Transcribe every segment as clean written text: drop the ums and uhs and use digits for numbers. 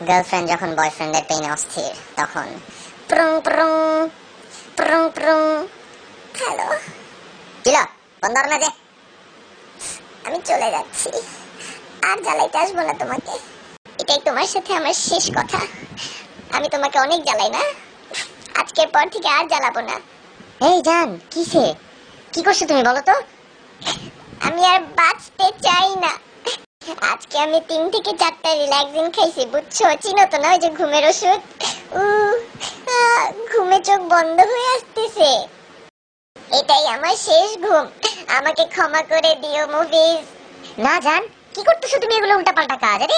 Girlfriend যখন বয়ফ্রেন্ডের পেইনে অস্থির তখন prong prong prong prong. Hello, kilo বন্ধ না যে, আমি চলে যাচ্ছি, আর জ্বালাইতে আসবো না তোমাকে। এটাই তোমার সাথে আমার শেষ কথা। আমি তোমাকে অনেক জ্বালাই না, আজকের পর থেকে আর জ্বালাবো না। এই জান, কিসে কি করছো তুমি বলো তো? আমি আর বাঁচতে চাই না। আজকে আমি 3 থেকে 4টা রিল্যাক্সিং খাইছি, বুঝছো? চিনো তো না ওই যে ঘুমের ওষুধ? ঘুমে চোখ বন্ধ হয়ে আসতেছে। এটাই আমার শেষ ঘুম, আমাকে ক্ষমা করে দিও মুভিজ। না জান, কি করতেছো তুমি এগুলো উল্টাপাল্টা কাজ? আরে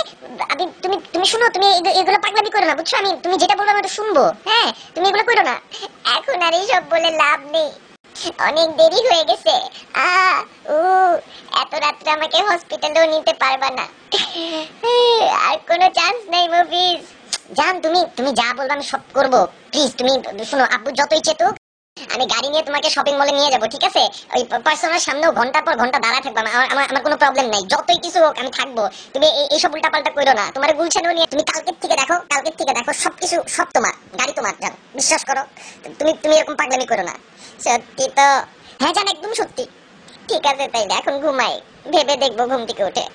আমি তুমি তুমি শুনো, তুমি এগুলো পাগলামি করো না, বুঝছো? আমি তুমি যেটা বলবো আমি তো শুনবো। হ্যাঁ, তুমি এগুলো করো না। এখন আর এইসব বলে লাভ নেই, অনেক দেরি হয়ে গেছে। আ উ এত রাত্রে আমাকে হসপিটালেও নিতে পারবা না, আর কোনো চান্স নাই মুভিজ। জান, তুমি তুমি যা বলবা আমি সব করব। প্লিজ তুমি শুনো, আব্বু যতই চেতুক আমি গাড়ি নিয়ে তোমাকে শপিং মলে নিয়ে যাব, ঠিক আছে? ওই পার্সোনাল সামনেও ঘন্টার পর ঘন্টা দাঁড়ায় থাকবো, আমার কোনো প্রবলেম নাই, যতই কিছু হোক আমি থাকবো। তুমি এইসব উল্টাপাল্টা কইরো না। তোমার গুলশানও নিয়ে তুমি কালকের থেকে দেখো, কালকের থেকে দেখো সবকিছু সব তোমার, গাড়ি তোমার জান, বিশ্বাস করো। তুমি তুমি এরকম পাগলামি করো না। সত্যি তো? হ্যাঁ জান, একদম সত্যি। ঠিক আছে তাইলে এখন ঘুমাই, ভেবে দেখবো ঘুম থেকে উঠে।